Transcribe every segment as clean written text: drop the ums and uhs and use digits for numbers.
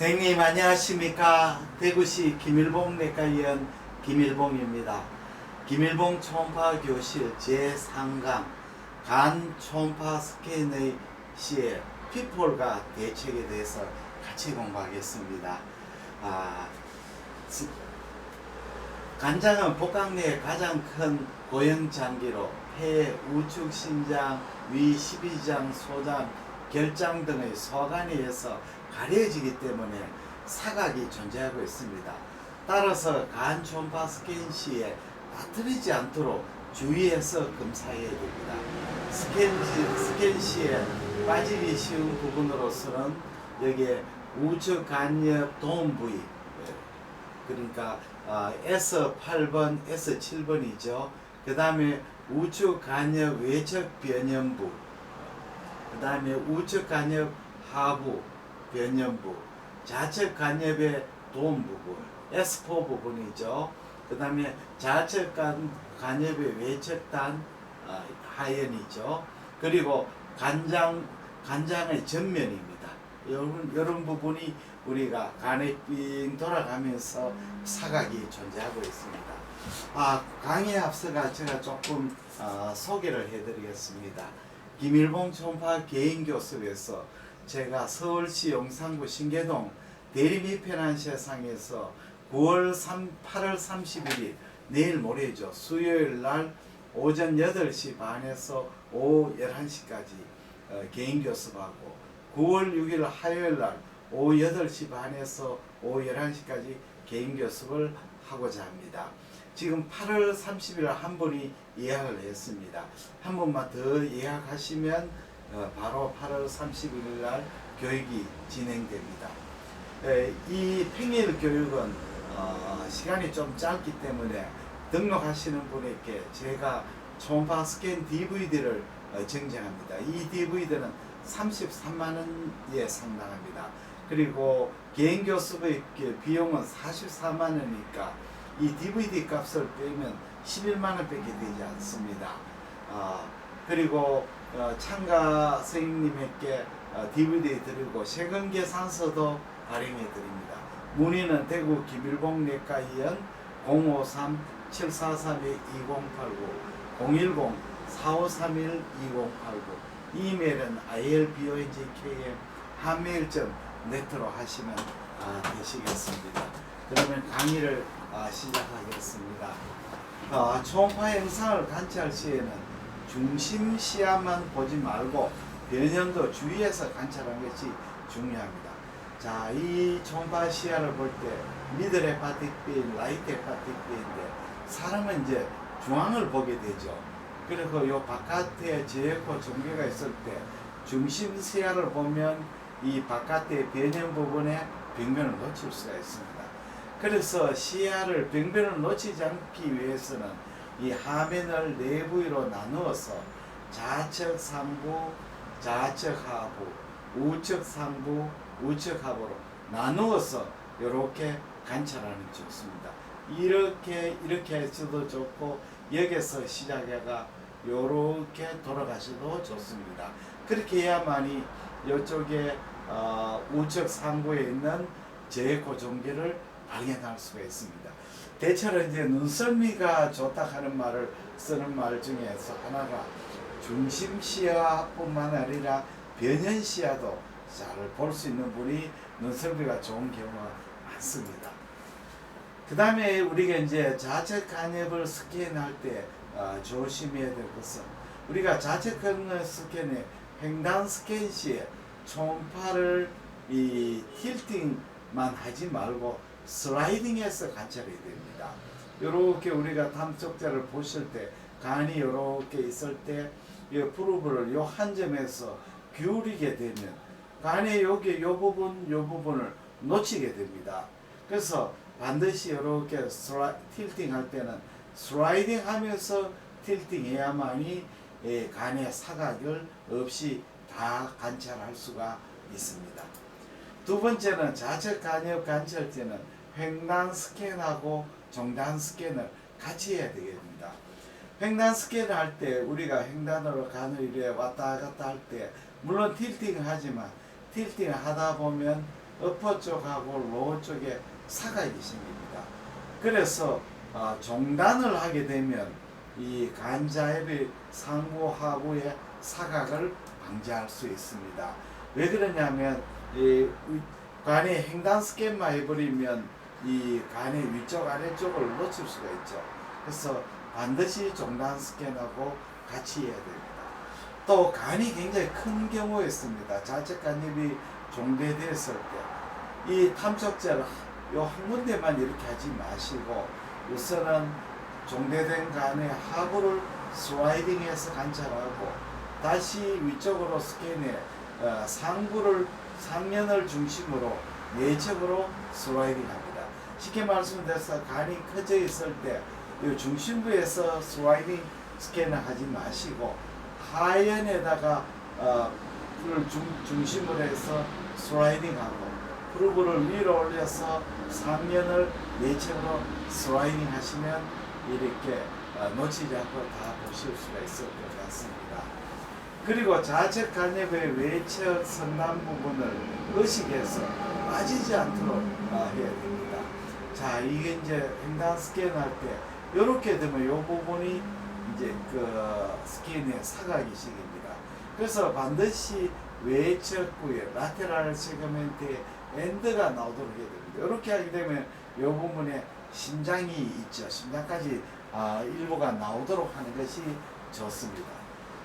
선생님 안녕하십니까. 대구시 김일봉 내과의원 김일봉입니다. 김일봉 초음파 교실 제3강 간 초음파 스캔의 시에 피폴과 대책에 대해서 같이 공부하겠습니다. 간장은 복강 내의 가장 큰 고형 장기로 폐, 우측 신장, 위 12장, 소장, 결장 등의 소관에 의해서 가려지기 때문에 사각이 존재하고 있습니다. 따라서 간 초음파 스캔 시에 빠뜨리지 않도록 주의해서 검사해야 됩니다. 스캔 시에 빠지기 쉬운 부분으로서는 여기에 우측 간엽 도움 부위, 그러니까 S8번, S7번이죠. 그 다음에 우측 간엽 외측 변연부, 그 다음에 우측 간엽 하부 변연부, 좌측 간엽의 도움 부분, S4 부분이죠. 그 다음에 좌측 간엽의 외측단 하연이죠. 그리고 간장의 전면입니다. 이런 부분이 우리가 간에 삥 돌아가면서 사각이 존재하고 있습니다. 강의에 앞서가 제가 조금 소개를 해드리겠습니다. 김일봉 초음파 개인교습에서 제가 서울시 용산구 신계동 대리미편한 세상에서 8월 31일 내일 모레죠. 수요일 날 오전 8시 반에서 오후 11시까지 개인교습하고 9월 6일 화요일 날 오후 8시 반에서 오후 11시까지 개인교습을 하고자 합니다. 지금 8월 30일 한 분이 예약을 했습니다. 한 번만 더 예약하시면 바로 8월 31일 날 교육이 진행됩니다. 이 평일 교육은 시간이 좀 짧기 때문에 등록하시는 분에게 제가 초음파 스캔 DVD를 증정합니다. 이 DVD는 33만 원에 상당합니다. 그리고 개인 교습의 비용은 44만 원이니까 이 DVD 값을 빼면 11만 원밖에 되지 않습니다. 그리고 참가 선생님에게 DVD 드리고 세금 계산서도 발행해 드립니다. 문의는 대구 김일봉 내과의원 053-743-2089 010-4531-2089 이메일은 ilbongkm@gmail.net로 하시면 되시겠습니다. 그러면 강의를 시작하겠습니다. 초음파 영상을 관찰할 시에는 중심 시야만 보지 말고 변형도 주의해서 관찰하는 것이 중요합니다. 자, 이 초음파 시야를 볼 때 미들 헤파틱 베인, 라이트 헤파틱 베인인데 사람은 이제 중앙을 보게 되죠. 그리고 요 바깥에 제에코 종괴가 있을 때 중심 시야를 보면 이 바깥의 변형 부분에 병변을 놓칠 수가 있습니다. 그래서 시야를 병변을 놓치지 않기 위해서는 이 화면을 네 부위로 나누어서 좌측 상부, 좌측 하부, 우측 상부, 우측 하부로 나누어서 이렇게 관찰하는 게 좋습니다. 이렇게 해서도 좋고 여기서 시작해가 이렇게 돌아가셔도 좋습니다. 그렇게 해야만이 이쪽에 우측 상부에 있는 제에코 종괴를 발견할 수가 있습니다. 대체로 이제 눈썰미가 좋다 하는 말을 쓰는 말 중에서 하나가 중심 시야뿐만 아니라 변형 시야도 잘 볼 수 있는 분이 눈썰미가 좋은 경우가 많습니다. 그 다음에 우리가 이제 좌측 간엽을 스캔할 때 조심해야 될 것은 우리가 좌측 간엽 스캔에 횡단 스캔 시에 초음파를 이 틸팅만 하지 말고 슬라이딩해서 관찰해야 됩니다. 이렇게 우리가 탐쪽자를 보실 때 간이 이렇게 있을 때 이 프로브를 요 한 점에서 기울이게 되면 간의 여기 요 부분을 놓치게 됩니다. 그래서 반드시 이렇게 틸팅 할 때는 슬라이딩 하면서 틸팅 해야만이 간의 사각을 없이 다 관찰할 수가 있습니다. 두 번째는 좌측 간엽 관찰 때는 횡단 스캔하고 종단 스캔을 같이 해야 되겠습니다. 횡단 스캔을 할 때 우리가 횡단으로 간을 이래 왔다 갔다 할 때 물론 틸팅을 하지만 틸팅을 하다 보면 어퍼 쪽하고 로어 쪽에 사각이 생깁니다. 그래서 종단을 하게 되면 이 간자엽의 상부 하부의 사각을 방지할 수 있습니다. 왜 그러냐면 이 간이 횡단 스캔만 해버리면 이 간의 위쪽 아래쪽을 놓칠 수가 있죠. 그래서 반드시 종단 스캔하고 같이 해야 됩니다. 또 간이 굉장히 큰 경우에 있습니다. 좌측 간엽이 종대됐을 때 이 탐촉제를 요 한 군데만 이렇게 하지 마시고 우선은 종대된 간의 하부를 슬라이딩해서 관찰하고 다시 위쪽으로 스캔해 상면을 중심으로 내측으로 슬라이딩합니다. 쉽게 말씀드려서 간이 커져 있을 때 이 중심부에서 슬라이딩 스캔을 하지 마시고 하연에다가 중심으로 해서 슬라이딩하고 프루브를 위로 올려서 상면을 내측으로 슬라이딩 하시면 이렇게 놓치지 않고 다 보실 수가 있을 것 같습니다. 그리고 좌측 간엽의 외측 선남 부분을 의식해서 빠지지 않도록 해야 됩니다. 자, 이게 이제 횡단 스캔할 때 이렇게 되면 이 부분이 이제 그 스캔의 사각이 생깁니다. 그래서 반드시 외측 구역, 라테랄 세그멘트에 엔드가 나오도록 해야 됩니다. 이렇게 하게 되면 이 부분에 심장이 있죠. 심장까지 일부가 나오도록 하는 것이 좋습니다.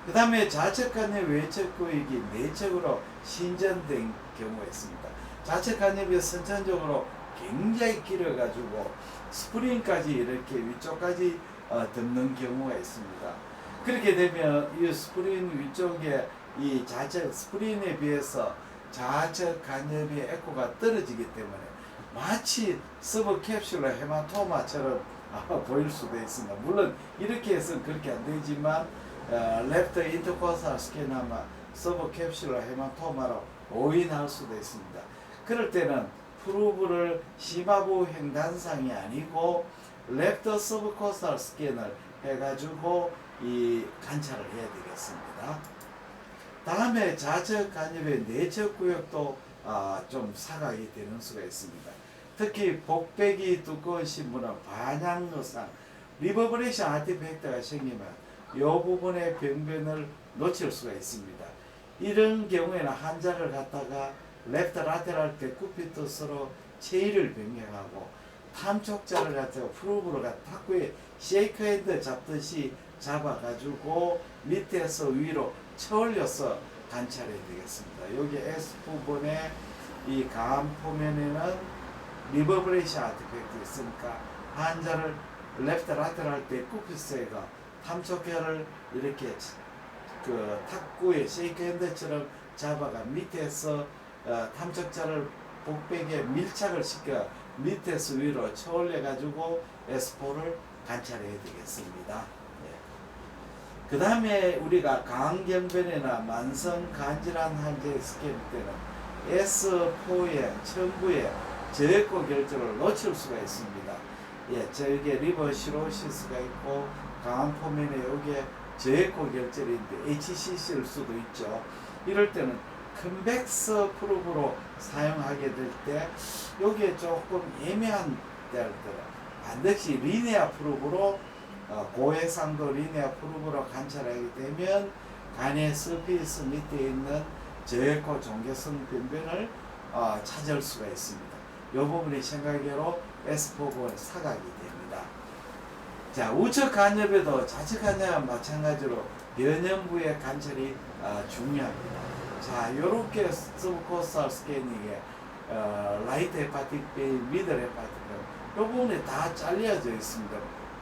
그 다음에 좌측 간엽 외측 구역이 내측으로 신전된 경우가 있습니다. 좌측 간엽이 선천적으로 굉장히 길어가지고 스프링까지 이렇게 위쪽까지 덮는 경우가 있습니다. 그렇게 되면 이 스프링 위쪽에 이 좌측 스프링에 비해서 좌측 간엽의 에코가 떨어지기 때문에 마치 서브캡슐러 헤마토마처럼 보일 수도 있습니다. 물론 이렇게 해서는 그렇게 안 되지만 레프트 인터코스탈 스캐너마 서브캡슐러 헤마토마로 오인할 수도 있습니다. 그럴 때는 프루브를 심화부 횡단상이 아니고 레프트 서브코스탈 스캔을 해가지고 이 관찰을 해야 되겠습니다. 다음에 좌측 간엽의 내측 구역도 좀 사각이 되는 수가 있습니다. 특히 복백이 두꺼우신 분은 반향의상 리버브레이션 아티팩트가 생기면 이 부분의 병변을 놓칠 수가 있습니다. 이런 경우에는 환자를 갖다가 레프트 라테랄 때 구피투스로 체위를 병행하고 탐촉자를 갖다가 프루브로 탁구에 쉐이크 핸드 잡듯이 잡아가지고 밑에서 위로 쳐올려서 관찰해야 되겠습니다. 여기 S 부분에 이 간 포면에는 리버브레이션 아티팩트 있으니까 환자를 레프트 라테랄 때 구피스가 탐촉혈을 이렇게 그 탁구에 쉐이크 핸드처럼 잡아가 밑에서 탐촉자를 복백에 밀착을 시켜 밑에서 위로 쳐올려 가지고 S4를 관찰해야 되겠습니다. 그 다음에 우리가 간경변이나 만성 간질환 환자의 스캔 때는 S4의 첨부의 저액고 결절을 놓칠 수가 있습니다. 저게 리버 시로시스가 있고 간 포면에 여기에 저액고 결절인데 HCC일 수도 있죠. 이럴 때는 컨벡스 프루브로 사용하게 될 때 여기에 조금 애매한 때들 반드시 리니아 프루브로 고해상도 리니아 프루브로 관찰하게 되면 간의 서피스 밑에 있는 저액고 종괴성 변변을 찾을 수가 있습니다. 이 부분이 생각외로 S4번 사각이 됩니다. 자, 우측 간엽에도 좌측 간엽과 마찬가지로 변형부의 관찰이 중요합니다. 자, 요렇게 서브코스탈 스캐닝에 라이트 헤파틱 베인, 미들 헤파틱 베인 이 부분이 다 잘려져 있습니다.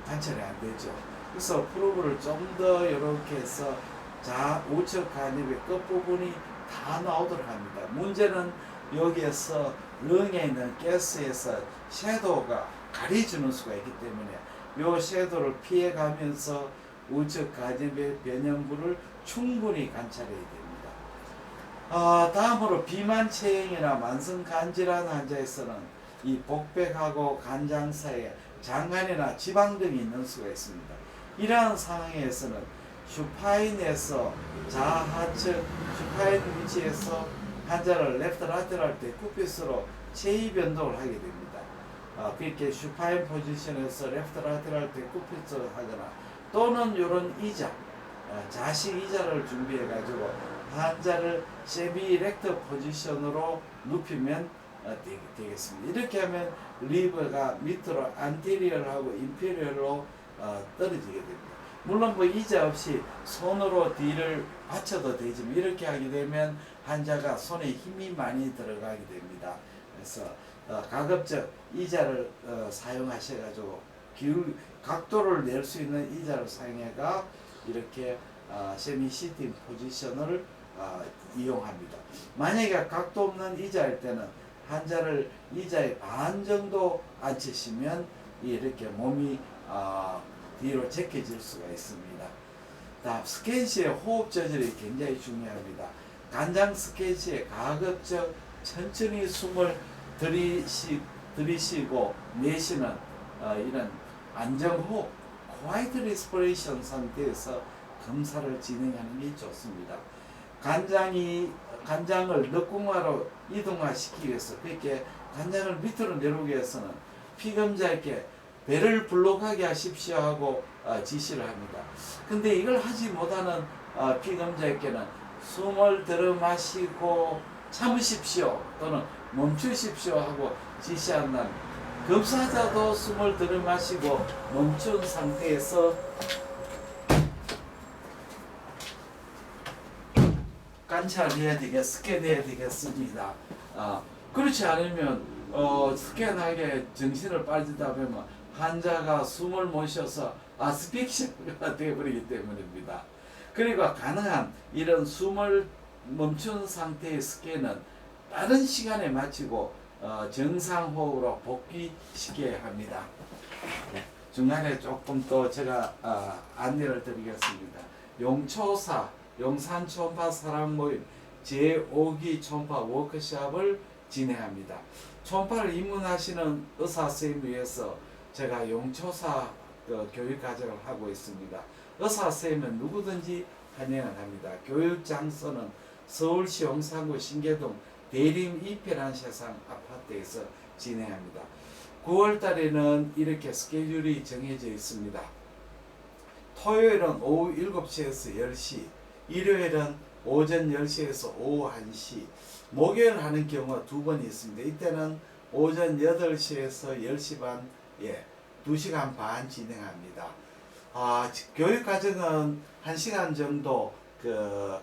관찰이 안 되죠. 그래서 프로브를 좀 더 이렇게 해서 우측 간엽의 끝부분이 다 나오도록 합니다. 문제는 여기에서 렁에 있는 가스에서 섀도우가 가려주는 수가 있기 때문에 이 섀도우를 피해가면서 우측 간엽의 변형부를 충분히 관찰해야 됩니다. 다음으로 비만 체형이나 만성 간질환 환자에서는 이 복백하고 간장 사이에 장간이나 지방 등이 있는 수가 있습니다. 이러한 상황에서는 슈파인에서 좌하측 슈파인 위치에서 환자를 레프트 라테랄 데쿠피스로 체위 변동을 하게 됩니다. 그렇게 슈파인 포지션에서 레프트 라테랄 데쿠피스를 하거나 또는 이런 의자, 좌식 의자를 준비해 가지고 환자를 세미 렉터 포지션으로 눕히면 되겠습니다. 이렇게 하면 리버가 밑으로 안테리얼하고 인페리얼로 떨어지게 됩니다. 물론 뭐 의자 없이 손으로 뒤를 받쳐도 되지만 이렇게 하게 되면 환자가 손에 힘이 많이 들어가게 됩니다. 그래서 가급적 의자를 사용하셔가지고 각도를 낼 수 있는 의자를 사용해가 이렇게 세미 시팅 포지션을 이용합니다. 만약에 각도 없는 의자일 때는 환자를 의자의 반 정도 앉히시면 이렇게 몸이 뒤로 제껴질 수가 있습니다. 다음 스캔 시의 호흡 조절이 굉장히 중요합니다. 간장 스캔 시에 가급적 천천히 숨을 들이쉬고 내쉬는 이런 안정호흡, quiet respiration 상태에서 검사를 진행하는 게 좋습니다. 간장을 늑공화로 이동화시키기 위해서 그렇게 간장을 밑으로 내려오기 위해서는 피검자에게 배를 블록하게 하십시오 하고 지시를 합니다. 근데 이걸 하지 못하는 피검자에게는 숨을 들어 마시고 참으십시오 또는 멈추십시오 하고 지시한다면 검사자도 숨을 들어 마시고 멈춘 상태에서 관찰해야 스캔해야 되겠습니다. 그렇지 않으면 스캔하게 정신을 빠지다 보면 환자가 숨을 못 쉬어서 아스픽시아가 되어버리기 때문입니다. 그리고 가능한 이런 숨을 멈춘 상태의 스캔은 빠른 시간에 마치고 정상호흡으로 복귀시켜야 합니다. 중간에 조금 또 제가 안내를 드리겠습니다. 용초사 용산 초음파 사람 모임 제5기 초음파 워크숍을 진행합니다. 초음파를 입문하시는 의사 선생님을 위해서 제가 용초사 교육 과정을 하고 있습니다. 의사 선생님은 누구든지 환영을 합니다. 교육 장소는 서울시 용산구 신계동 대림 이편한 세상 아파트에서 진행합니다. 9월 달에는 이렇게 스케줄이 정해져 있습니다. 토요일은 오후 7시에서 10시, 일요일은 오전 10시에서 오후 1시, 목요일 하는 경우가 2번 있습니다. 이때는 오전 8시에서 10시 반, 2시간 반 진행합니다. 교육 과정은 1시간 정도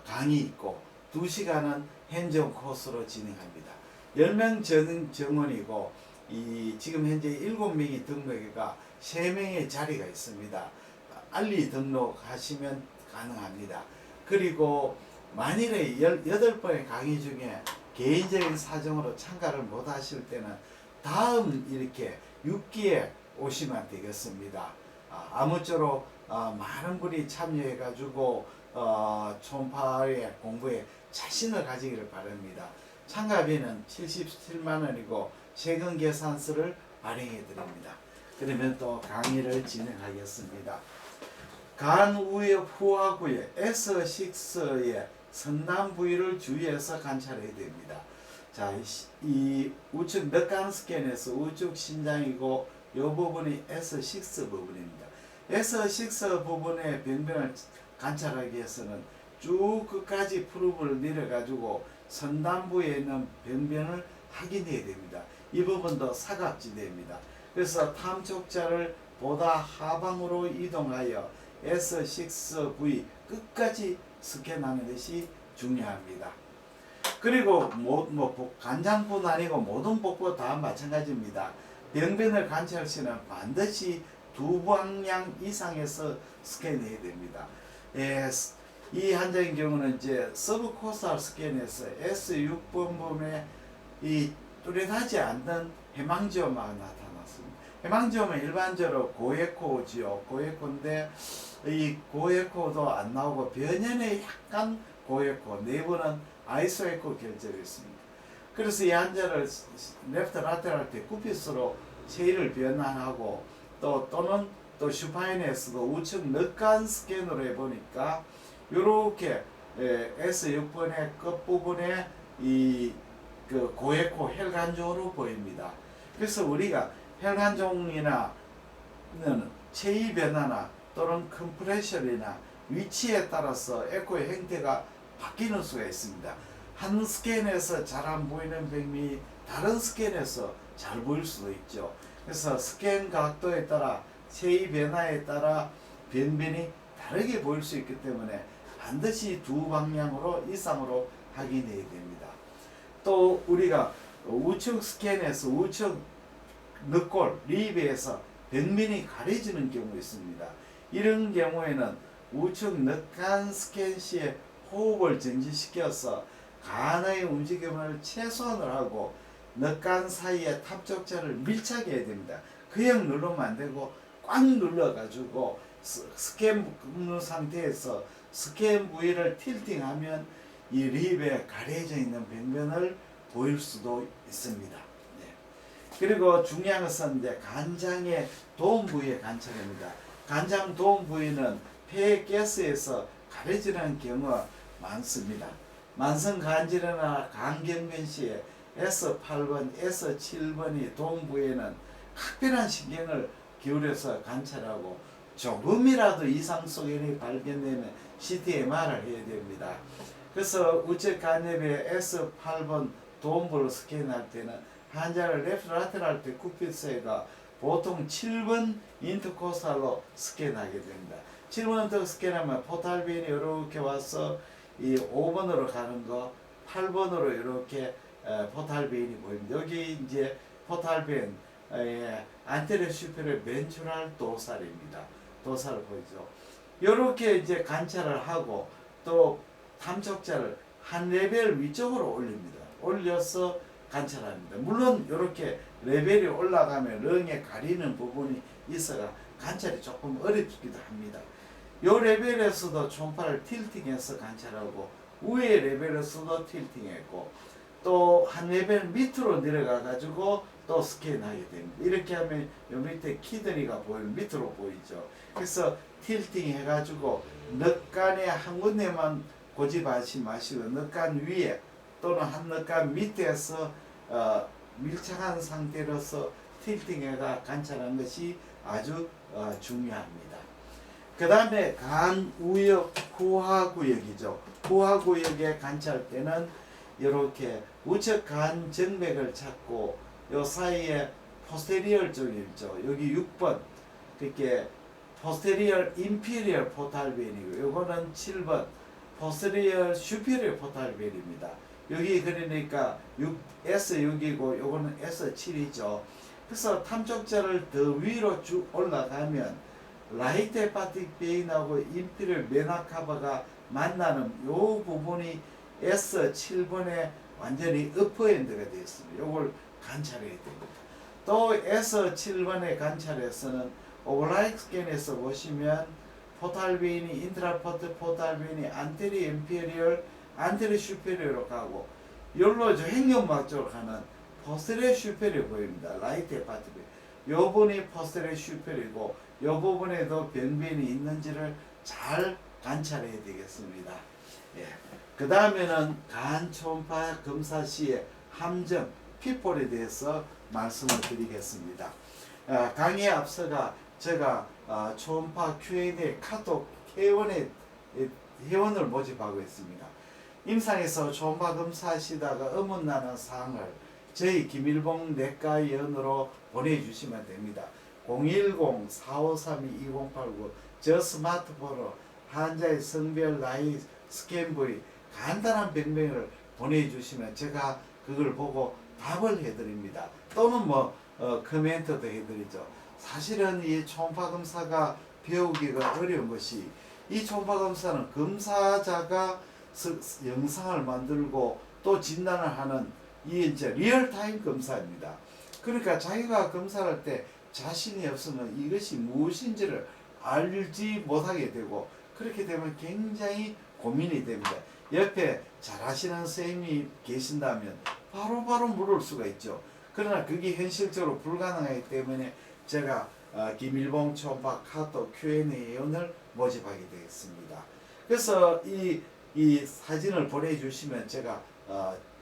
강의 있고 2시간은 핸즈온 코스로 진행합니다. 10명 정원이고 지금 현재 7명이 등록해가 3명의 자리가 있습니다. 알리 등록하시면 가능합니다. 그리고 만일에 8번의 강의 중에 개인적인 사정으로 참가를 못 하실 때는 다음 이렇게 6기에 오시면 되겠습니다. 아무쪼록 많은 분이 참여해 가지고 초음파의 공부에 자신을 가지기를 바랍니다. 참가비는 77만 원이고 세금 계산서를 발행해 드립니다. 그러면 또 강의를 진행하겠습니다. 간 후하구의 S6의 선남 부위를 주의해서 관찰해야 됩니다. 자, 이 우측 늑간 스캔에서 우측 신장이고 이 부분이 S6 부분입니다. S6 부분의 병변을 관찰하기 위해서는 쭉 끝까지 프루브를 내려가지고 선단부에 있는 병변을 확인해야 됩니다. 이 부분도 사각지대입니다. 그래서 탐촉자를 보다 하방으로 이동하여 S6V 끝까지 스캔하는 것이 중요합니다. 그리고 간장뿐 아니고 모든 복부 다 마찬가지입니다. 병변을 관찰할 시는 반드시 2방향 이상에서 스캔해야 됩니다. 이 환자의 경우는 이제 서브코스탈 스캔에서 S6번 부분에 이 뚜렷하지 않는 해망지오마가 나타났습니다. 해망지오마 일반적으로 고에코지요. 고에코인데 이 고에코도 안 나오고 변연에 약간 고에코, 내부는 아이소에코 결절이 있습니다. 그래서 이 환자를 레프트 라테랄 데쿠피스로 체위를 변환하고 또는 슈파인에서도 우측 늑간 스캔으로 해보니까 이렇게 S6번의 끝부분에 이 그 고에코 혈관종으로 보입니다. 그래서 우리가 혈관종이나 체위 변화나 또는 컴프레션이나 위치에 따라서 에코의 형태가 바뀌는 수가 있습니다. 한 스캔에서 잘 안 보이는 백미 다른 스캔에서 잘 보일 수도 있죠. 그래서 스캔 각도에 따라 체위 변화에 따라 변변이 다르게 보일 수 있기 때문에 반드시 두 방향으로 이상으로 확인해야 됩니다. 또 우리가 우측 스캔에서 우측 늑골 리브에서 벽면이 가려지는 경우 있습니다. 이런 경우에는 우측 늑간 스캔 시에 호흡을 정지시켜서 간의 움직임을 최소한을 하고 늑간 사이에 탑적자를 밀착 해야 됩니다. 그냥 누르면 안 되고 꽉 눌러 가지고 스캔 굽는 상태에서 스캔 부위를 틸팅하면 이 립에 가려져 있는 벽면을 보일 수도 있습니다. 네. 그리고 중요한 것은 이제 간장의 도움 부위의 관찰입니다. 간장 도움 부위는 폐 가스에서 가려지는 경우가 많습니다. 만성 간질이나 간경변 시에 S8번, S7번이 도움 부위에는 각별한 신경을 기울여서 관찰하고 조금이라도 이상 소견이 발견되면 CT MR을 해야 됩니다. 그래서 우측 간엽의 S8번 도움부로 스캔할 때는 환자를 레프트라테랄 때 쿠피스가 보통 7번 인터코스탈로 스캔하게 됩니다. 7번 인터 스캔하면 포탈빈이 이렇게 와서 이 5번으로 가는 거, 8번으로 이렇게 포탈빈이 보입니다. 여기 이제 포탈빈 안테리어 슈페리어 벤트럴 도살입니다. 도살을 보이죠. 이렇게 이제 관찰을 하고 또 탐촉자를 한 레벨 위쪽으로 올립니다. 올려서 관찰합니다. 물론 이렇게 레벨이 올라가면 렁에 가리는 부분이 있어가 관찰이 조금 어렵기도 합니다. 이 레벨에서도 초음파를 틸팅해서 관찰하고 위에 레벨에서도 틸팅했고 또 한 레벨 밑으로 내려가 가지고 또 스캔하게 됩니다. 이렇게 하면 요 밑에 키드니가 보이면 밑으로 보이죠. 그래서 틸팅 해가지고 늑간의 한 군데만 고집하지 마시고 늑간 위에 또는 한 늑간 밑에서 밀착한 상태로서 틸팅해가 관찰하는 것이 아주 중요합니다. 그 다음에 간 우역 후하구역이죠. 후하구역의 관찰 때는 이렇게 우측 간 정맥을 찾고 요 사이에 포스테리얼 쪽이 있죠. 여기 6번 그렇게 포스테리얼 인피리얼 포탈벤이고 요거는 7번 포스테리얼 슈피리얼 포탈벤입니다. 여기 그러니까 S6이고 요거는 S7이죠. 그래서 탐촉자를 더 위로 쭉 올라가면 라이트 헤파틱 베인하고 인피리얼 메나카바가 만나는 요 부분이 S7번에 완전히 어퍼엔드가 되어 있습니다. 요걸 관찰해야 됩니다. 또 S7번의 관찰에서는 오버라이트 스캔에서 보시면 포탈베인이 인트라포트 포탈베인이 안테리 임페리얼 안테리 슈페리어로 가고 열로 저 횡격막 쪽으로 가는 포스테리어 슈페리어 보입니다. 라이트 헤파틱 요 부분이 포스테리어 슈페리어고 요 부분에도 변변이 있는지를 잘 관찰해야 되겠습니다. 예. 그 다음에는 간 초음파 검사 시에 함정, 피폴에 대해서 말씀을 드리겠습니다. 강의에 앞서가 제가 초음파 Q&A 카톡 회원을 모집하고 있습니다. 임상에서 초음파 검사하시다가 의문나는 사항을 저희 김일봉 내과위원으로 보내주시면 됩니다. 010-4532-2089 저 스마트폰으로 환자의 성별, 나이, 스캔 부위 간단한 병명을 보내주시면 제가 그걸 보고 답을 해드립니다. 또는 코멘트도 해드리죠. 사실은 이 초음파 검사가 배우기가 어려운 것이 이 초음파 검사는 검사자가 영상을 만들고 또 진단을 하는 이 이제 리얼타임 검사입니다. 그러니까 자기가 검사할 때 자신이 없으면 이것이 무엇인지를 알지 못하게 되고 그렇게 되면 굉장히 고민이 됩니다. 옆에 잘하시는 선생님이 계신다면 바로바로 물을 수가 있죠. 그러나 그게 현실적으로 불가능하기 때문에 제가 김일봉 초음파 카톡 Q&A 회원을 모집하게 되겠습니다. 그래서 이 사진을 보내주시면 제가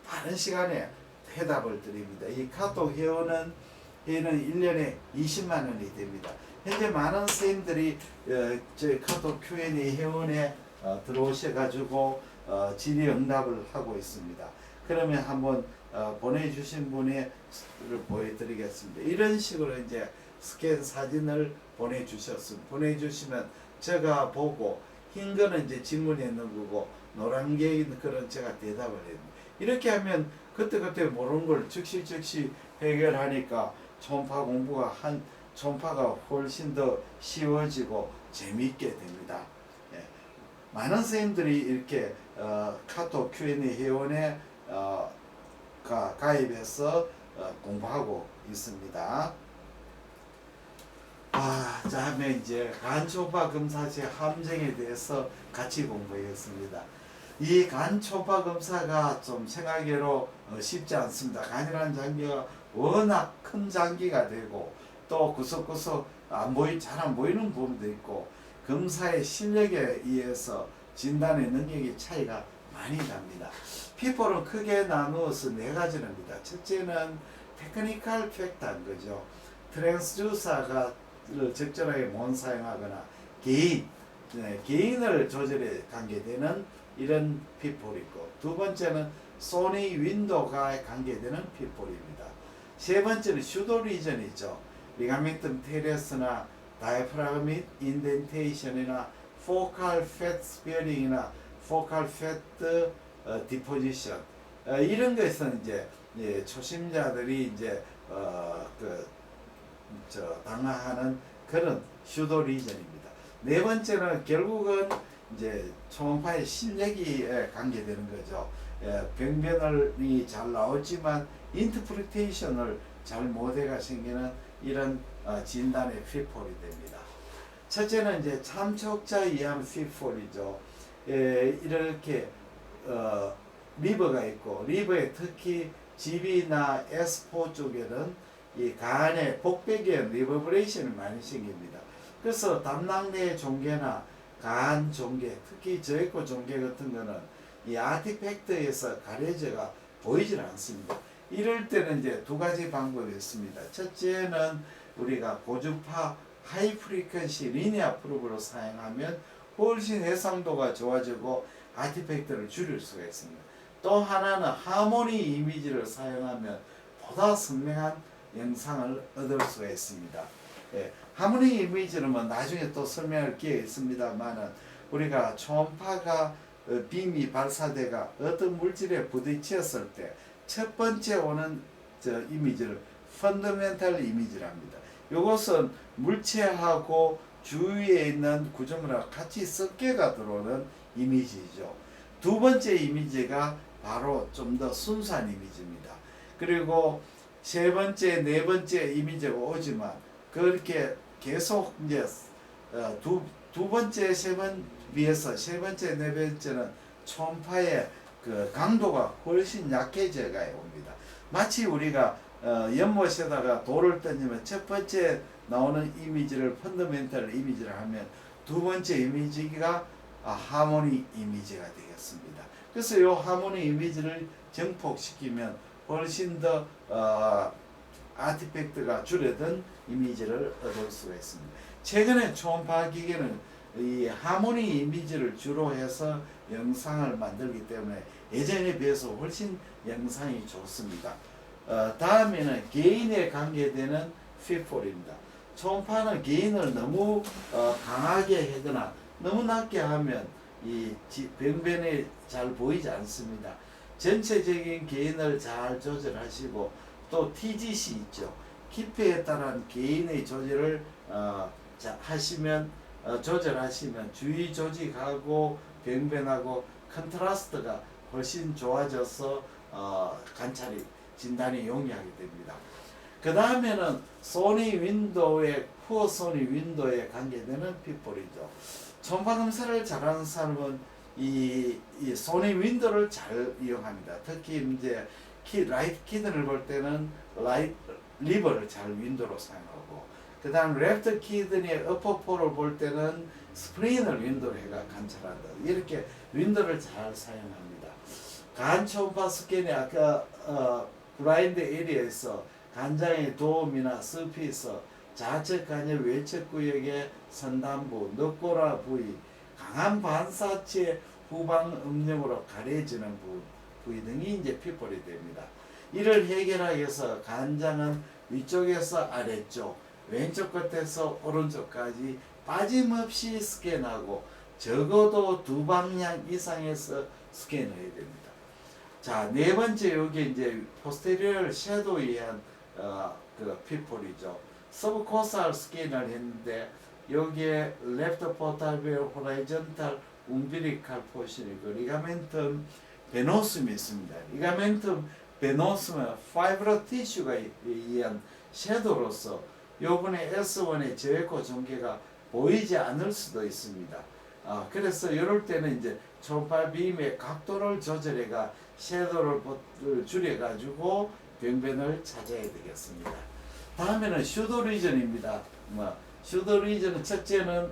빠른 시간에 해답을 드립니다. 이 카톡 회원은 1년에 20만 원이 됩니다. 현재 많은 선생님들이 저희 카톡 Q&A 회원에 들어오셔가지고 질의응답을 하고 있습니다. 그러면 한번 보내주신 분의 보여드리겠습니다. 이런 식으로 이제 스캔 사진을 보내주시면 제가 보고 흰 거는 이제 질문에 있는 거고 노란 게 있는 그런 제가 대답을 해요. 이렇게 하면 그때그때 모르는 걸 즉시 해결하니까 초음파가 훨씬 더 쉬워지고 재미있게 됩니다. 예. 많은 선생님들이 이렇게 카톡 Q&A 회원에 가입해서 공부하고 있습니다. 다음에 이제 간초음파 검사제 함정에 대해서 같이 공부하겠습니다. 이 간초음파 검사가 좀 생각외로 쉽지 않습니다. 간이라는 장기가 워낙 큰 장기가 되고 또 구석구석 잘 안 보이는 부분도 있고 검사의 실력에 의해서 진단의 능력의 차이가 많이 납니다. 피폴은 크게 나누어서 4가지입니다. 첫째는 테크니컬 팩터인 거죠. 트랜스듀서가 적절하게 못 사용하거나 개인을 조절에 관계되는 이런 피폴이고, 두 번째는 소니 윈도가 관계되는 피폴입니다. 세 번째는 슈도 리전이죠. 리가멘tum 테레스나 다이프라그밋 인덴테이션이나 포칼 팻 스페어링이나 포칼 팻 디포지션 이런 것은 이제 초심자들이 이제 당하는 그런 슈도 리전입니다. 네 번째는 결국은 이제 초음파의 실력이 관계되는 거죠. 병변이 잘 나오지만 인터프리테이션을 잘 못해가 생기는 이런 진단의 피폴이 됩니다. 첫째는 이제 참척자에 의한 피폴이죠. 이렇게 리버가 있고, 리버에 특히 GB나 S4 쪽에는 이 간의 복벽에 리버브레이션이 많이 생깁니다. 그래서 담낭내 종괴나 간 종괴, 특히 저액고 종괴 같은 거는 이 아티팩트에서 가려져가 보이질 않습니다. 이럴 때는 이제 2가지 방법이 있습니다. 첫째는 우리가 고주파 하이 프리퀀시 리니어 프로브로 사용하면 훨씬 해상도가 좋아지고 아티팩트를 줄일 수가 있습니다. 또 하나는 하모니 이미지를 사용하면 보다 선명한 영상을 얻을 수가 있습니다. 하모니 이미지는 뭐 나중에 또 설명할 기회가 있습니다만은 우리가 초음파가 빔이 발사대가 어떤 물질에 부딪혔을 때 첫 번째 오는 이미지를 펀더멘탈 이미지랍니다. 이것은 물체하고 주위에 있는 구조물하고 같이 섞여가 들어오는 이미지죠. 두 번째 이미지가 바로 좀 더 순수한 이미지입니다. 그리고 세 번째, 네 번째 이미지가 오지만 그렇게 계속 이제 두 번째, 세 번 비해서 세 번째, 네 번째는 초음파의 그 강도가 훨씬 약해져가 옵니다. 마치 우리가 연못에다가 돌을 던지면 첫 번째 나오는 이미지를 펀더멘탈 이미지를 하면 두 번째 이미지가 하모니 이미지가 되겠습니다. 그래서 이 하모니 이미지를 증폭시키면 훨씬 더 아티팩트가 줄어든 이미지를 얻을 수가 있습니다. 최근에 초음파 기계는 이 하모니 이미지를 주로 해서 영상을 만들기 때문에 예전에 비해서 훨씬 영상이 좋습니다. 다음에는 개인에 관계되는 피폴입니다. 초음파는 개인을 너무 강하게 하거나 너무 낮게 하면 이 병변이 잘 보이지 않습니다. 전체적인 개인을 잘 조절하시고 또 TGC 있죠. 깊이에 따른 개인의 조절을 조절하시면 주위 조직하고 병변하고 컨트라스트가 훨씬 좋아져서 진단이 용이하게 됩니다. 그 다음에는 소니 윈도우의 푸어 소니 윈도우에 관계되는 피폴이죠. 초음파 검사를 잘하는 사람은 이 소니 윈도우를 잘 이용합니다. 특히 이제 라이트 키드를 볼 때는 리버를 잘 윈도우로 사용하고, 그 다음 레프트 키드니 어퍼포를 볼 때는 스프린을 윈도우로 해가 관찰한다. 이렇게 윈도우를 잘 사용합니다. 간 초음파 스캔이 아까 블라인드 에리어에서 간장의 도움이나 서피스, 좌측 간의 외측 구역의 선단부, 늑골화 부위, 강한 반사체 후방 음력으로 가려지는 부위 등이 이제 피골이 됩니다. 이를 해결하기 위해서 간장은 위쪽에서 아래쪽, 왼쪽 끝에서 오른쪽까지 빠짐없이 스캔하고 적어도 2방향 이상에서 스캔해야 됩니다. 자, 네 번째 여기 이제 포스테리얼 섀도우에 의한 그 피폴이죠. 서브코스알 스캔을 했는데 여기에 레프트 포탈 베어 호라이전탈 움비리칼 포션이고 리가멘텀 베노스움이 있습니다. 리가멘텀 베노스움은 파이브러 티슈가 의한 섀도우로서 요번에 S1의 저에코 전개가 보이지 않을 수도 있습니다. 그래서 이럴 때는 이제 초음파 빔의 각도를 조절해가 섀도우를 줄여가지고 병변을 찾아야 되겠습니다. 다음에는 슈도 리전입니다. 슈도 리전은 첫째는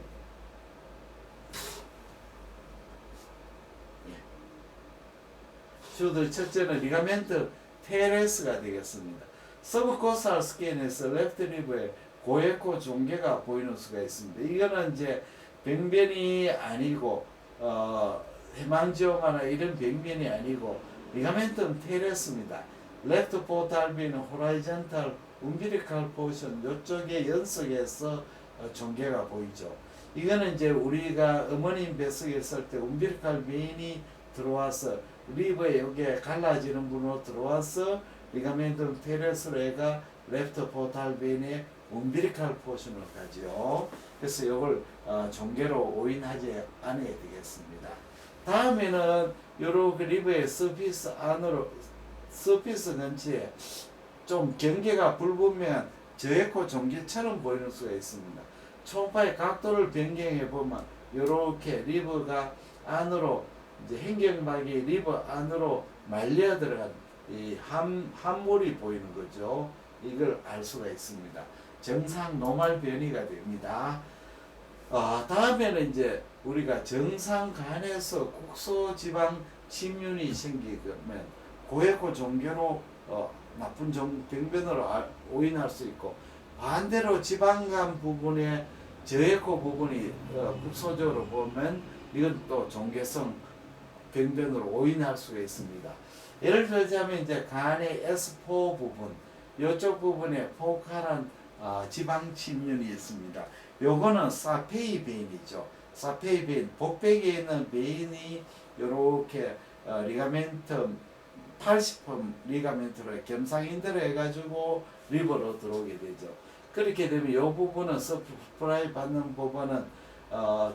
첫째는 리가멘트 테레스가 되겠습니다. 서브코스알 스캔에서 레프트 리브에 고에코 종괴가 보이는 수가 있습니다. 이거는 이제 병변이 아니고 헤망지오마나 이런 병변이 아니고 리가멘텀 테레스입니다. 레프트 포탈빈 호라이전탈 움비리칼 포션 이쪽에 연속해서 종괴가 보이죠. 이거는 이제 우리가 어머님 뱃속에 있을 때 움비리칼 베인이 들어와서 리버에 여기에 갈라지는 부분으로 들어와서 리가멘텀 테레스로 해가 레프트 포탈 베인의 움비리칼 포션을 가지요. 그래서 이걸 종괴로 오인하지 않아야 되겠습니다. 다음에는 요렇게 리버의 서피스 안으로 서피스 근처에 좀 경계가 불분명한 저에코 종괴처럼 보이는 수가 있습니다. 초음파의 각도를 변경해 보면 요렇게 리버가 안으로 이제 행경막이 리버 안으로 말려 들어간 이 함몰이 보이는 거죠. 이걸 알 수가 있습니다. 정상 노말 변이가 됩니다. 다음에는 이제 우리가 정상 간에서 국소 지방 침륜이 생기면 고에코 종괴로 나쁜 병변으로 오인할 수 있고, 반대로 지방간 부분에 저에코 부분이 국소적으로 보면 이건 또 종괴성 병변으로 오인할 수가 있습니다. 예를 들자면 이제 간의 S4 부분, 이쪽 부분에 포칼한 지방 침륜이 있습니다. 요거는 사페이 베인이죠. 사페이 베인, 복백에 있는 베인이 요렇게 리가멘텀 80번 리가멘트로 겸상인대로 해가지고 리버로 들어오게 되죠. 그렇게 되면 이 부분은 서프라이 받는 부분은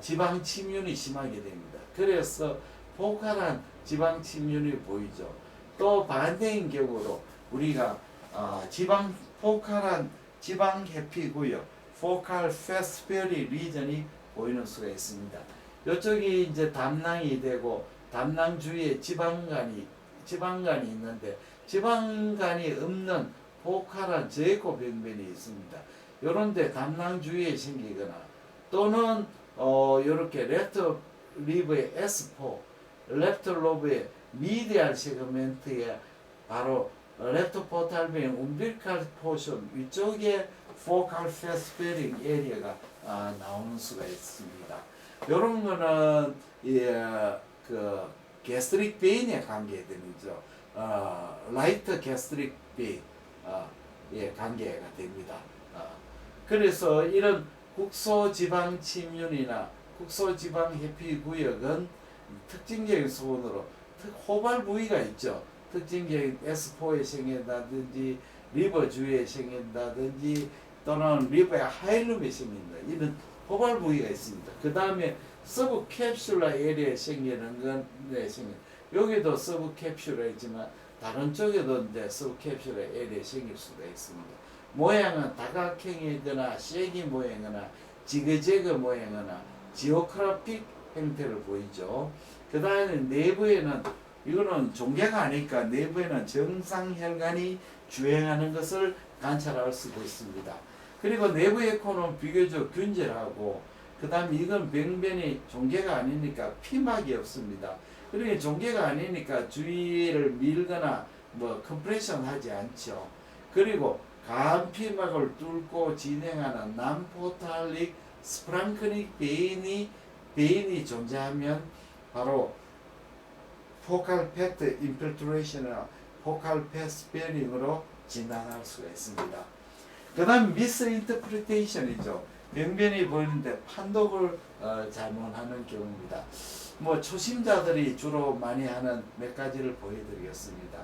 지방 침륜이 심하게 됩니다. 그래서 포칼한 지방 침륜이 보이죠. 또 반대인 경우로 우리가 포칼한 지방 해피 구역, 포칼 페스페리 리전이 보이는 수가 있습니다. 이쪽이 이제 담낭이 되고 담낭 주위에 지방간이 있는데 지방간이 없는 포칼한 저에코 병변이 있습니다. 요런데 담낭 주위에 생기거나 또는 요렇게 레프트 리브의 S4, 레프트 로브의 미디알 세그멘트에 바로 레프트 포탈빈 움빌칼 포션 위쪽에 포칼 페스페링 에리어가 나오는 수가 있습니다. 요런 거는 그 게스트릭 베인에 관계되죠. 라이트 게스트릭 베인 관계가 됩니다. 그래서 이런 국소지방 침륜이나 국소지방 해피 구역은 특징적인 소원으로 호발 부위가 있죠. 특징적인 S4에 생긴다든지 리버 주위에 생긴다든지 또는 리버의 하일룸에 생긴다. 이런 호발 부위가 있습니다. 그 다음에 서브 캡슐라 에리어에 생기는 건 여기도 서브 캡슐라 있지만 다른 쪽에도 이제 서브 캡슐라 에리어에 생길 수가 있습니다. 모양은 다각형이거나 쉐기 모양이거나 지그재그 모양이거나 지오크라픽 형태를 보이죠. 그 다음에 내부에는 이거는 종괴가 아니니까 내부에는 정상혈관이 주행하는 것을 관찰할 수도 있습니다. 그리고 내부 에코는 비교적 균질하고 그 다음에 이건 병변이 종괴가 아니니까 피막이 없습니다. 그러니 종괴가 아니니까 주위를 밀거나 뭐 컴프레션 하지 않죠. 그리고 간 피막을 뚫고 진행하는 난포탈릭 스프랑크닉 베인이 존재하면 바로 포칼 팩트 인필트레이션이나 포칼 패스 베링으로 진단할 수가 있습니다. 그 다음 미스 인터프리테이션이죠. 병변이 보이는데 판독을 잘못하는 경우입니다. 뭐 초심자들이 주로 많이 하는 몇 가지를 보여드리겠습니다.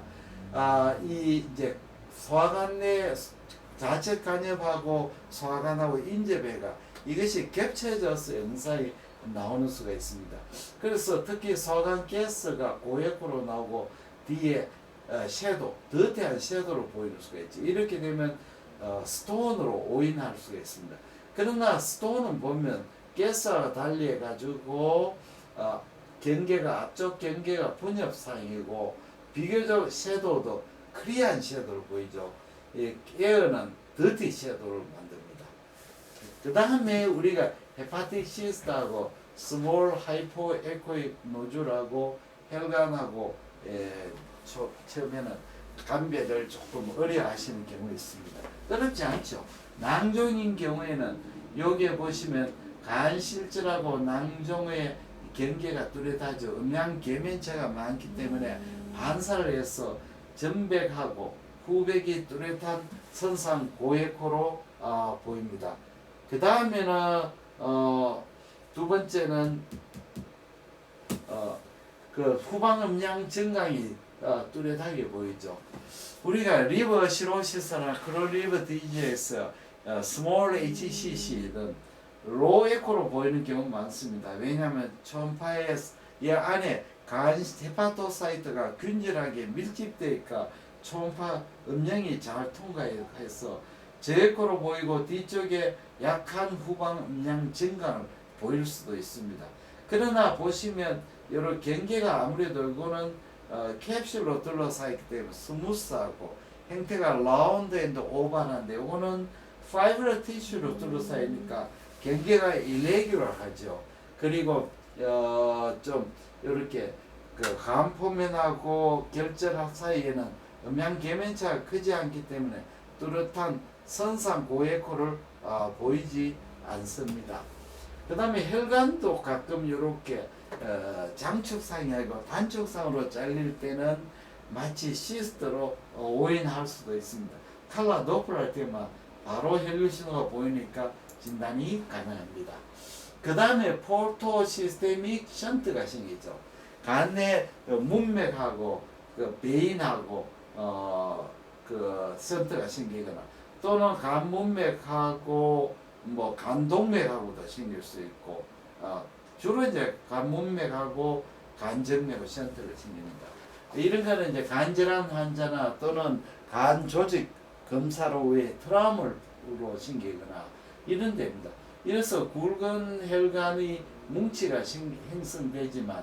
이 이제 소화관 내 좌측 간엽하고 소화관하고 인접해가 이것이 겹쳐져서 영상이 나오는 수가 있습니다. 그래서 특히 소화관 가스가 고액으로 나오고 뒤에 섀도우, 더티한 섀도우로 보이는 수가 있죠. 이렇게 되면 스톤으로 오인할 수가 있습니다. 그러나 스톤은 보면 가스와 달리 해가지고 경계가 앞쪽 경계가 분엽상이고 비교적 섀도우도 크리한 섀도우를 보이죠. 이 에어는 더티 섀도우를 만듭니다. 그 다음에 우리가 헤파틱 시스트하고 스몰 하이포 에코익 노즐하고 혈관하고 처음에는 감별을 조금 어려워하시는 경우 있습니다. 어렵지 않죠. 낭종인 경우에는 여기에 보시면 간실질하고 낭종의 경계가 뚜렷하죠. 음양계면체가 많기 때문에 반사를 해서 전백하고 후백이 뚜렷한 선상 고에코로 보입니다. 그 다음에는 두 번째는 그 후방 음량 증강이 뚜렷하게 보이죠. 우리가 리버 시로시스나 크로리버 디지에서 스몰 HCC는 로우 에코로 보이는 경우 많습니다. 왜냐하면 초음파의 이 안에 간 헤파토사이트가 균질하게 밀집되니까 초음파 음량이 잘 통과해서 저에코로 보이고 뒤쪽에 약한 후방 음량 증강을 보일 수도 있습니다. 그러나 보시면 여러 경계가 아무래도 이거는 캡슐로 둘러싸있기 때문에 스무스하고 형태가 라운드 앤드 오반한데 이거는 파이브러 티슈로 둘러싸이니까 경계가 일레귤러하죠. 그리고 좀 이렇게 그 간포면하고 결절합 사이에는 음양계면차가 크지 않기 때문에 뚜렷한 선상 고에코를 보이지 않습니다. 그 다음에 혈관도 가끔 이렇게 장축상이 아니고 단축상으로 잘릴 때는 마치 시스트로 오인할 수도 있습니다. 칼라 도플할 때만 바로 혈류 신호가 보이니까 진단이 가능합니다. 그 다음에 포토 시스테믹 션트가 생기죠. 간 내 문맥하고 그 베인하고 그 션트가 생기거나 또는 간 문맥하고 뭐 간동맥하고도 생길 수 있고 주로 이제 간 문맥하고 간정맥하고 션트가 생깁니다. 이런 거는 이제 간질환 환자나 또는 간 조직 검사로 왜 트라우마로 생기거나 이런 데입니다. 이래서 굵은 혈관의 뭉치가 형성되지만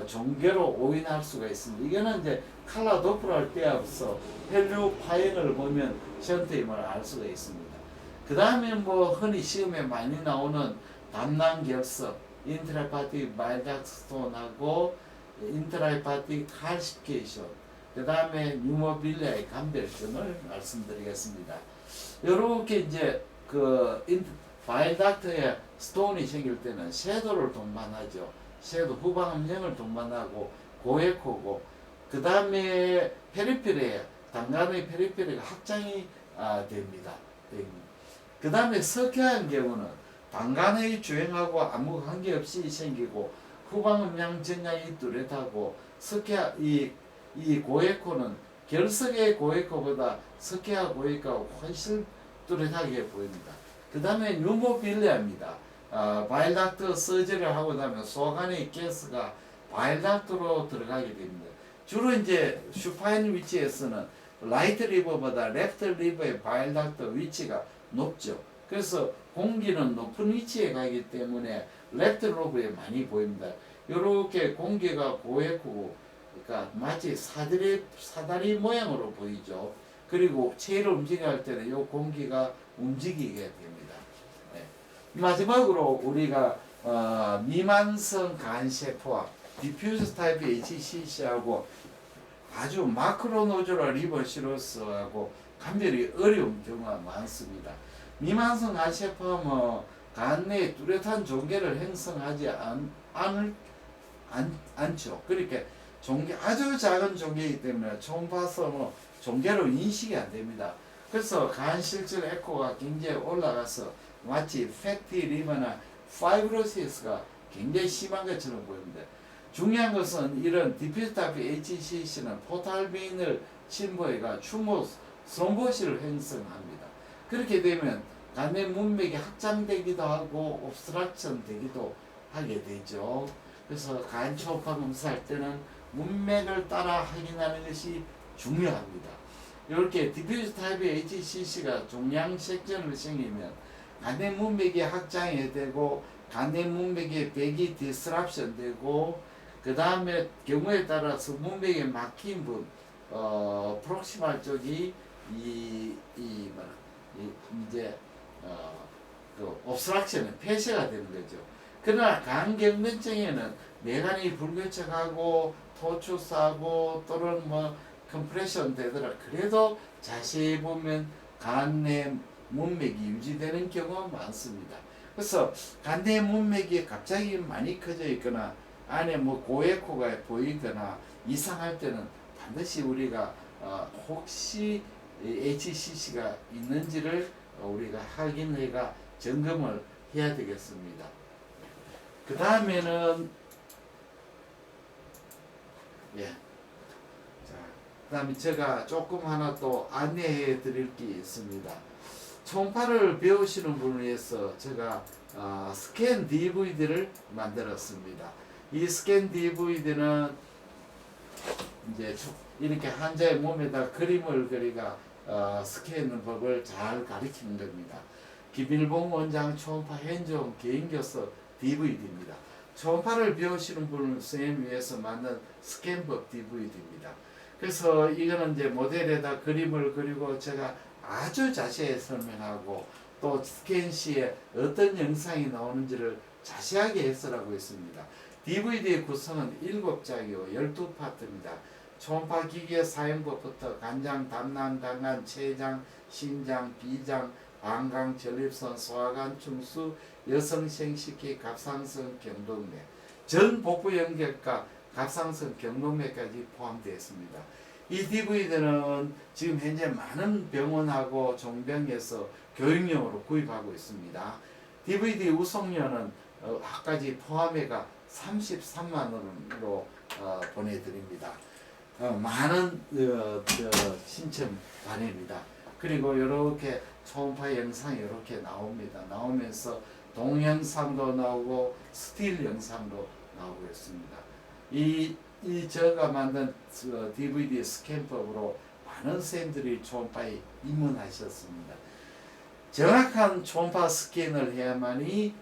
종괴로 오인할 수가 있습니다. 이거는 이제 칼라 도플할 때 앞서 혈류 파형을 보면 션트임을 알 수가 있습니다. 그 다음에 뭐 흔히 시험에 많이 나오는 담낭결석, 인트라헤파틱 바일닥 스톤하고 인트라헤파틱 칼시피케이션, 그 다음에 뉴모빌리아의 감별증을 말씀드리겠습니다. 이렇게 이제 그 바일닥트에 스톤이 생길 때는 섀도우를 동반하죠. 섀도우 후방 음영을 동반하고 고에코고, 그 다음에 페리페리에 단간의 페리페리가 확장이 됩니다. 그 다음에 석회한 경우는 단간의 주행하고 아무 관계없이 생기고 후방 음량 증강이 뚜렷하고 이 고에코는 결석의 고에코보다 석회화 고에코가 훨씬 뚜렷하게 보입니다. 그 다음에 뉴모빌리아입니다. 바일닥트 서저리를 하고 나면 소관의 가스가 바일닥트로 들어가게 됩니다. 주로 이제 슈파인 위치에서는 라이트 리버보다 레프트 리버의 바일닥트 위치가 높죠. 그래서 공기는 높은 위치에 가기 때문에 레프트 로브에 많이 보입니다. 이렇게 공기가 고에코, 그러니까 마치 사다리 모양으로 보이죠. 그리고 체를 움직여할 때는 이 공기가 움직이게 됩니다. 네. 마지막으로 우리가 미만성 간세포와 디퓨즈 타입 HCC하고 아주 마크로 노즐화 리버시로스하고 감별이 어려운 경우가 많습니다. 미만성 간세포함은 간 내에 뚜렷한 종괴를 형성하지 않죠. 그러니까 종괴 아주 작은 종괴이기 때문에 초음파서 뭐 종괴로 인식이 안 됩니다. 그래서 간 실질 에코가 굉장히 올라가서 마치 패티 리버나 파이브로시스가 굉장히 심한 것처럼 보입니다. 중요한 것은 이런 디퓨즈 타입 HCC는 포탈빈을 침범해가 추모 솜보시를 형성합니다. 그렇게 되면 간내 문맥이 확장되기도 하고 옵스트럭션 되기도 하게 되죠. 그래서 간 초음파 검사할 때는 문맥을 따라 확인하는 것이 중요합니다. 이렇게 디퓨즈 타입의 HCC가 종양색전을 생기면 간내 문맥이 확장이 되고 간내 문맥의 배기 디스럽션 되고 그 다음에 경우에 따라서 문맥에 막힌 분, 프록시말 쪽이 이제 그 옵스트럭션은 폐쇄가 되는 거죠. 그러나 간경련증에는 뇌관이 불규칙하고 토추싸고 또는 뭐 컴프레션 되더라. 그래도 자세히 보면 간내 문맥이 유지되는 경우가 많습니다. 그래서 간내 문맥이 갑자기 많이 커져 있거나 안에 뭐 고에코가 보이거나 이상할 때는 반드시 우리가 혹시 HCC가 있는지를 우리가 확인해가 점검을 해야 되겠습니다. 그 다음에는 그 다음에 제가 조금 하나 또 안내해 드릴 게 있습니다. 초음파를 배우시는 분을 위해서 제가 스캔 DVD를 만들었습니다. 이 스캔 DVD는 이제 이렇게 환자의 몸에다 그림을 그리가 스캔 법을 잘 가르치는 겁니다. 김일봉 원장 초음파 현종 개인교서 DVD입니다. 초음파를 배우시는 분을 선생님 위해서 만든 스캔법 DVD입니다. 그래서 이거는 이제 모델에다 그림을 그리고 제가 아주 자세히 설명하고 또 스캔 시에 어떤 영상이 나오는지를 자세하게 해설하고 있습니다. DVD의 구성은 7장이요 12파트입니다. 초음파 기계 사용법부터 간장, 담낭, 당간, 췌장, 신장, 비장, 방광, 전립선, 소화관, 충수, 여성 생식기, 갑상선, 경동맥, 전 복부 연결과 갑상선, 경동맥까지 포함되어 있습니다. 이 DVD는 지금 현재 많은 병원하고 종병에서 교육용으로 구입하고 있습니다. DVD 우송료는 학까지 포함해가 33만 원으로 보내드립니다. 많은 신청 바랍니다. 그리고 이렇게 초음파 영상이 이렇게 나옵니다. 나오면서 동영상도 나오고 스틸 영상도 나오고 있습니다. 이 제가 만든 DVD 스캔법으로 많은 선생님들이 초음파에 입문하셨습니다. 정확한 초음파 스캔을 해야만이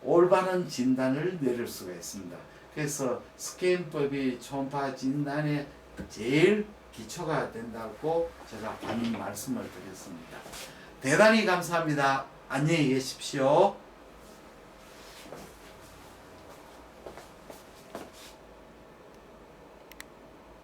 올바른 진단을 내릴 수가 있습니다. 그래서 스캔법이 초음파 진단에 제일 기초가 된다고 제가 많은 말씀을 드렸습니다. 대단히 감사합니다. 안녕히 계십시오.